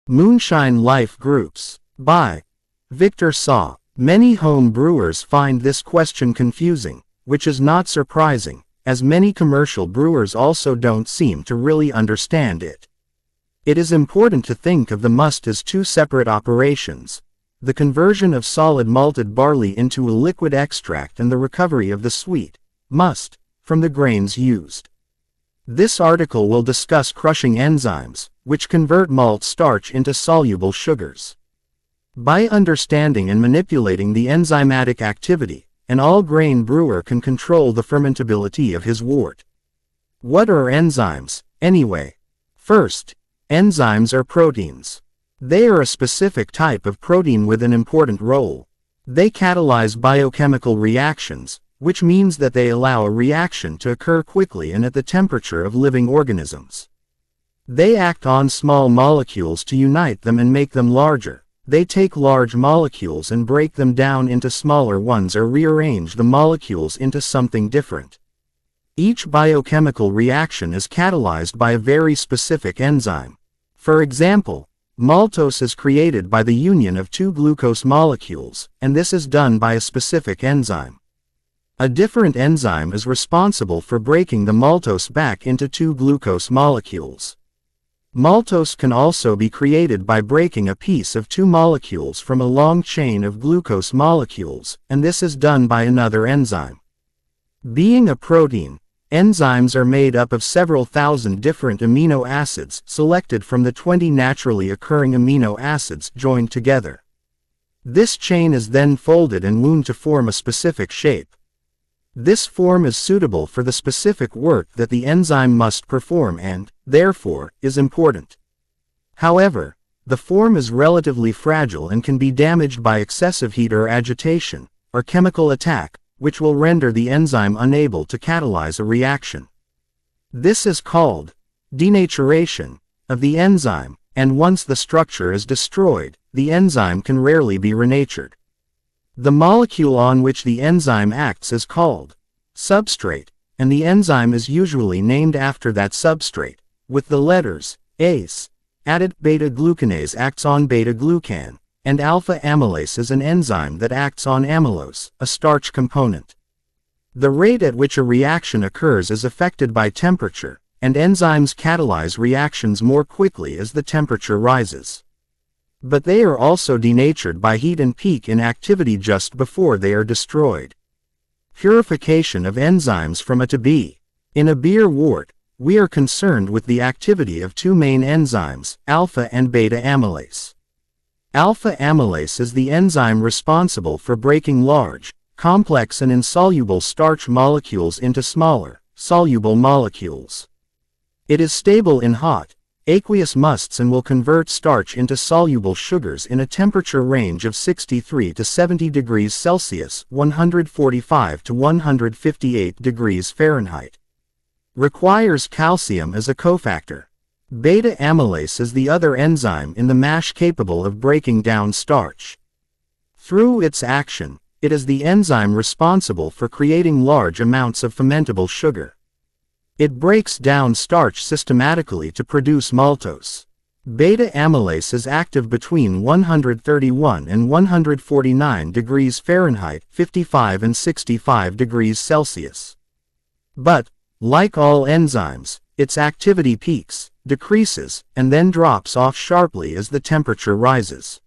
Moonshine Life Groups. By Victor Saw. Many home brewers find this question confusing, which is not surprising, as many commercial brewers also don't seem to really understand it. It is important to think of the must as two separate operations: the conversion of solid malted barley into a liquid extract and the recovery of the sweet must from the grains used. This article will discuss crushing enzymes, which convert malt starch into soluble sugars. By understanding and manipulating the enzymatic activity, an all-grain brewer can control the fermentability of his wort. What are enzymes, anyway? First, enzymes are proteins. They are a specific type of protein with an important role. They catalyze biochemical reactions, which means that they allow a reaction to occur quickly and at the temperature of living organisms. They act on small molecules to unite them and make them larger. They take large molecules and break them down into smaller ones or rearrange the molecules into something different. Each biochemical reaction is catalyzed by a very specific enzyme. For example, maltose is created by the union of two glucose molecules, and this is done by a specific enzyme. A different enzyme is responsible for breaking the maltose back into two glucose molecules. Maltose can also be created by breaking a piece of two molecules from a long chain of glucose molecules, and this is done by another enzyme. Being a protein, enzymes are made up of several thousand different amino acids selected from the 20 naturally occurring amino acids joined together. This chain is then folded and wound to form a specific shape. This form is suitable for the specific work that the enzyme must perform and, therefore, is important. However, the form is relatively fragile and can be damaged by excessive heat or agitation, or chemical attack, which will render the enzyme unable to catalyze a reaction. This is called denaturation of the enzyme, and once the structure is destroyed, the enzyme can rarely be renatured. The molecule on which the enzyme acts is called substrate, and the enzyme is usually named after that substrate, with the letters ACE added. Beta-glucanase acts on beta-glucan, and alpha-amylase is an enzyme that acts on amylose, a starch component. The rate at which a reaction occurs is affected by temperature, and enzymes catalyze reactions more quickly as the temperature rises. But they are also denatured by heat and peak in activity just before they are destroyed. Purification of enzymes from A to B. In a beer wort, we are concerned with the activity of two main enzymes, alpha and beta amylase. Alpha amylase is the enzyme responsible for breaking large, complex and insoluble starch molecules into smaller, soluble molecules. It is stable in hot, aqueous musts and will convert starch into soluble sugars in a temperature range of 63 to 70 degrees Celsius, 145 to 158 degrees Fahrenheit. Requires calcium as a cofactor. Beta amylase is the other enzyme in the mash capable of breaking down starch. Through its action, it is the enzyme responsible for creating large amounts of fermentable sugar. It breaks down starch systematically to produce maltose. Beta amylase is active between 131 and 149 degrees Fahrenheit, 55 and 65 degrees Celsius. But, like all enzymes, its activity peaks, decreases, and then drops off sharply as the temperature rises.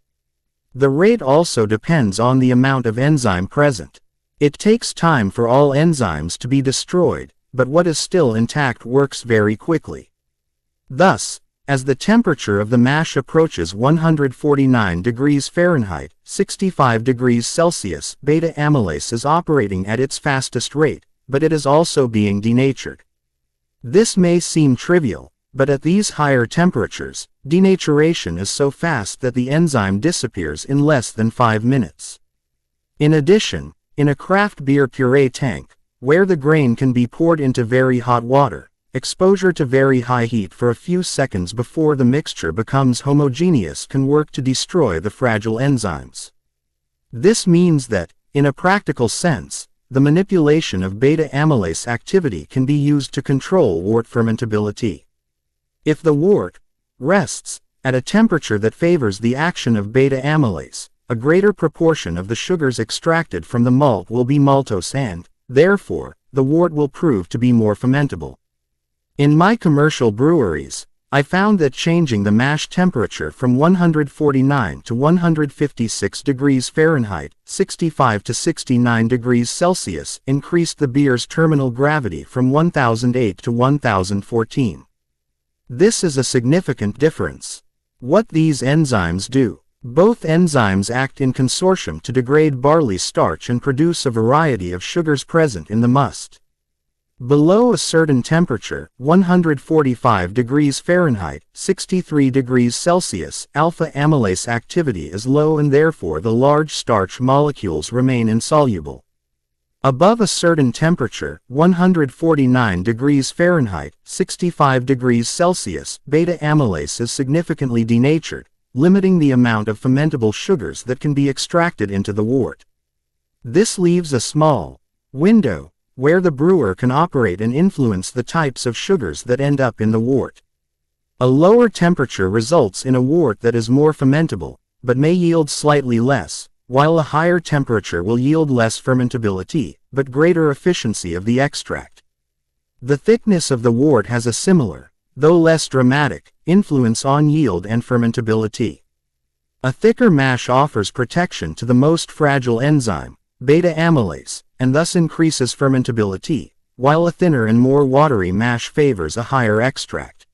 The rate also depends on the amount of enzyme present. It takes time for all enzymes to be destroyed, but what is still intact works very quickly. Thus, as the temperature of the mash approaches 149 degrees Fahrenheit, 65 degrees Celsius, beta amylase is operating at its fastest rate, but it is also being denatured. This may seem trivial, but at these higher temperatures, denaturation is so fast that the enzyme disappears in less than 5 minutes. In addition, in a craft beer puree tank, where the grain can be poured into very hot water, exposure to very high heat for a few seconds before the mixture becomes homogeneous can work to destroy the fragile enzymes. This means that, in a practical sense, the manipulation of beta amylase activity can be used to control wort fermentability. If the wort rests At a temperature that favors the action of beta amylase, a greater proportion of the sugars extracted from the malt will be maltose and, therefore, the wort will prove to be more fermentable. In my commercial breweries, I found that changing the mash temperature from 149 to 156 degrees Fahrenheit, 65 to 69 degrees Celsius, increased the beer's terminal gravity from 1008 to 1014. This is a significant difference. What these enzymes do. Both enzymes act in consortium to degrade barley starch and produce a variety of sugars present in the must. Below a certain temperature, 145 degrees Fahrenheit, 63 degrees Celsius, alpha amylase activity is low and therefore the large starch molecules remain insoluble. Above a certain temperature, 149 degrees Fahrenheit, 65 degrees Celsius, beta amylase is significantly denatured, limiting the amount of fermentable sugars that can be extracted into the wort. This leaves a small window where the brewer can operate and influence the types of sugars that end up in the wort. A lower temperature results in a wort that is more fermentable, but may yield slightly less, while a higher temperature will yield less fermentability, but greater efficiency of the extract. The thickness of the wort has a similar, though less dramatic, influence on yield and fermentability. A thicker mash offers protection to the most fragile enzyme, beta amylase, and thus increases fermentability, while a thinner and more watery mash favors a higher extract.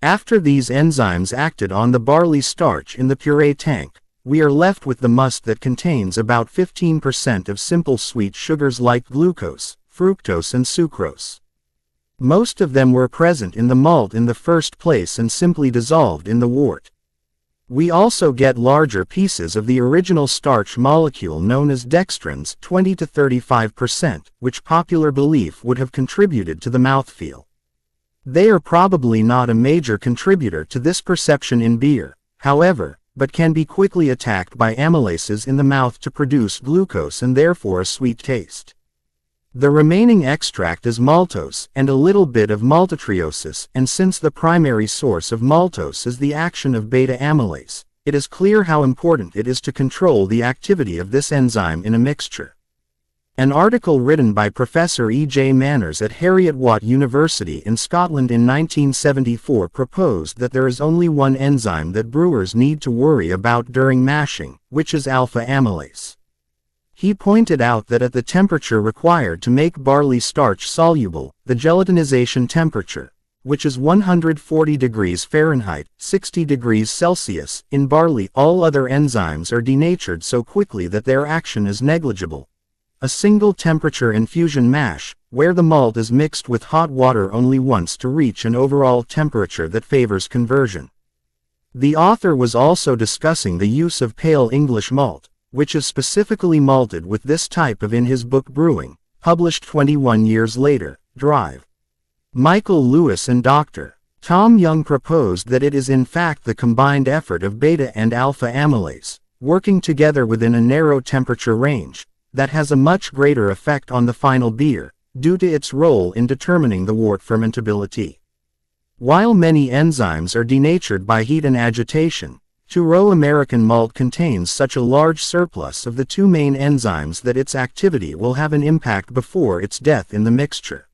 After these enzymes acted on the barley starch in the puree tank, we are left with the must that contains about 15% of simple sweet sugars like glucose, fructose and sucrose. Most of them were present in the malt in the first place and simply dissolved in the wort. We also get larger pieces of the original starch molecule known as dextrins, 20 to 35%, which popular belief would have contributed to the mouthfeel. They are probably not a major contributor to this perception in beer, however, but can be quickly attacked by amylases in the mouth to produce glucose and therefore a sweet taste. The remaining extract is maltose and a little bit of maltotriosis, and since the primary source of maltose is the action of beta amylase, it is clear how important it is to control the activity of this enzyme in a mixture. An article written by Professor E. J. Manners at Heriot-Watt University in Scotland in 1974 proposed that there is only one enzyme that brewers need to worry about during mashing, which is alpha amylase. He pointed out that at the temperature required to make barley starch soluble, the gelatinization temperature, which is 140 degrees Fahrenheit, 60 degrees Celsius, in barley, all other enzymes are denatured so quickly that their action is negligible. A single temperature infusion mash, where the malt is mixed with hot water only once to reach an overall temperature that favors conversion. The author was also discussing the use of pale English malt, which is specifically malted with this type of in his book Brewing, published 21 years later, Drive. Michael Lewis and Dr. Tom Young proposed that it is in fact the combined effort of beta and alpha amylase, working together within a narrow temperature range, that has a much greater effect on the final beer, due to its role in determining the wort fermentability. While many enzymes are denatured by heat and agitation, 2-row American malt contains such a large surplus of the two main enzymes that its activity will have an impact before its death in the mixture.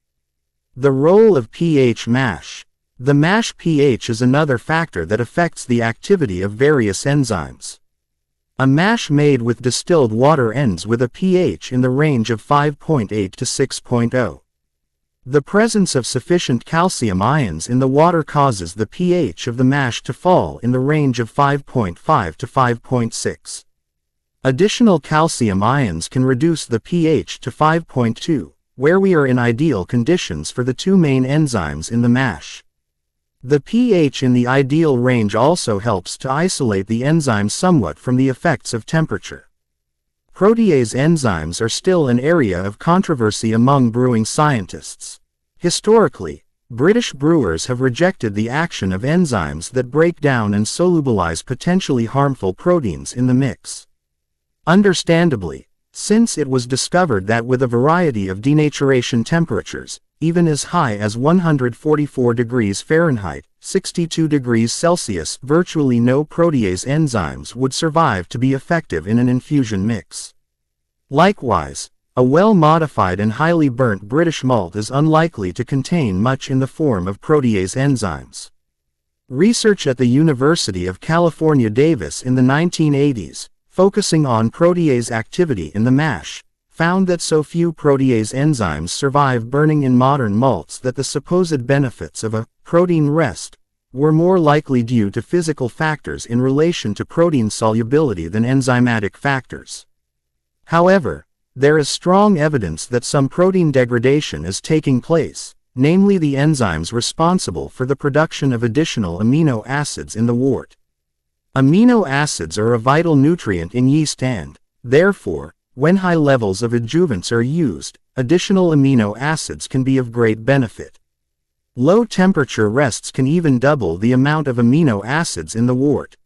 The role of pH mash. The mash pH is another factor that affects the activity of various enzymes. A mash made with distilled water ends with a pH in the range of 5.8 to 6.0. The presence of sufficient calcium ions in the water causes the pH of the mash to fall in the range of 5.5 to 5.6. Additional calcium ions can reduce the pH to 5.2, where we are in ideal conditions for the two main enzymes in the mash. The pH in the ideal range also helps to isolate the enzyme somewhat from the effects of temperature. Protease enzymes are still an area of controversy among brewing scientists. Historically, British brewers have rejected the action of enzymes that break down and solubilize potentially harmful proteins in the mix. Understandably, since it was discovered that with a variety of denaturation temperatures, even as high as 144 degrees Fahrenheit, 62 degrees Celsius. Virtually no protease enzymes would survive to be effective in an infusion mix. Likewise, a well-modified and highly burnt British malt is unlikely to contain much in the form of protease enzymes. Research at the University of California, Davis in the 1980s, focusing on protease activity in the mash, found that so few protease enzymes survive burning in modern malts that the supposed benefits of a protein rest were more likely due to physical factors in relation to protein solubility than enzymatic factors. However, there is strong evidence that some protein degradation is taking place, namely the enzymes responsible for the production of additional amino acids in the wort. Amino acids are a vital nutrient in yeast and, therefore, when high levels of adjuvants are used, additional amino acids can be of great benefit. Low temperature rests can even double the amount of amino acids in the wort.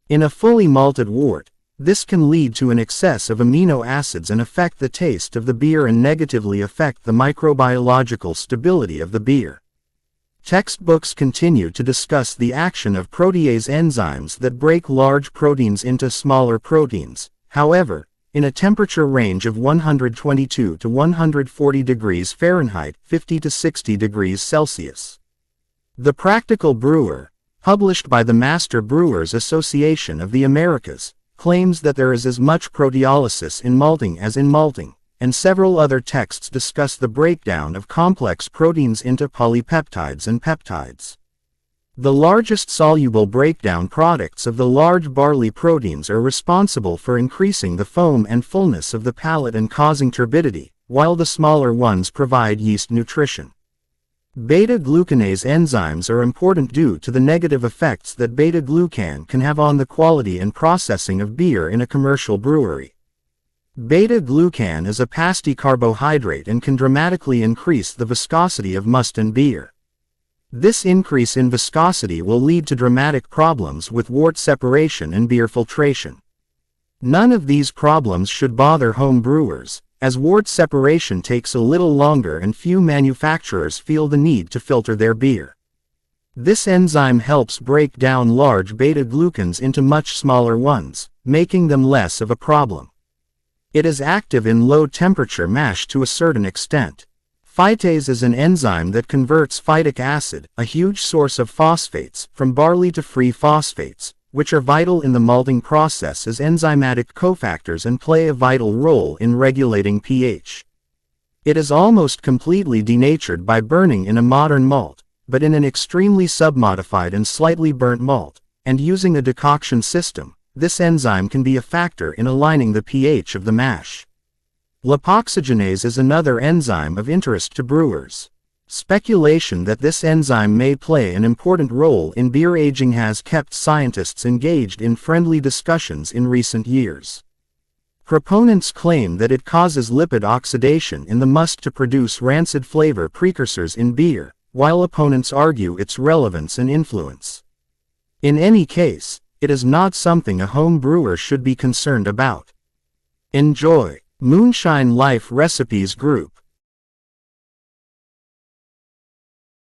In a fully malted wort, this can lead to an excess of amino acids and affect the taste of the beer and negatively affect the microbiological stability of the beer. Textbooks continue to discuss the action of protease enzymes that break large proteins into smaller proteins. However, in a temperature range of 122 to 140 degrees Fahrenheit, 50 to 60 degrees Celsius. The Practical Brewer, published by the Master Brewers Association of the Americas, claims that there is as much proteolysis in malting as in malting, and several other texts discuss the breakdown of complex proteins into polypeptides and peptides. The largest soluble breakdown products of the large barley proteins are responsible for increasing the foam and fullness of the palate and causing turbidity, while the smaller ones provide yeast nutrition. Beta-glucanase enzymes are important due to the negative effects that beta-glucan can have on the quality and processing of beer in a commercial brewery. Beta-glucan is a pasty carbohydrate and can dramatically increase the viscosity of must and beer. This increase in viscosity will lead to dramatic problems with wort separation and beer filtration. None of these problems should bother home brewers, as wort separation takes a little longer and few manufacturers feel the need to filter their beer. This enzyme helps break down large beta-glucans into much smaller ones, making them less of a problem. It is active in low-temperature mash to a certain extent. Phytase is an enzyme that converts phytic acid, a huge source of phosphates, from barley to free phosphates, which are vital in the malting process as enzymatic cofactors and play a vital role in regulating pH. It is almost completely denatured by burning in a modern malt, but in an extremely submodified and slightly burnt malt, and using a decoction system, this enzyme can be a factor in aligning the pH of the mash. Lipoxygenase is another enzyme of interest to brewers. Speculation that this enzyme may play an important role in beer aging has kept scientists engaged in friendly discussions in recent years. Proponents claim that it causes lipid oxidation in the must to produce rancid flavor precursors in beer, while opponents argue its relevance and influence. In any case, it is not something a home brewer should be concerned about. Enjoy! Moonshine Life Recipes Group.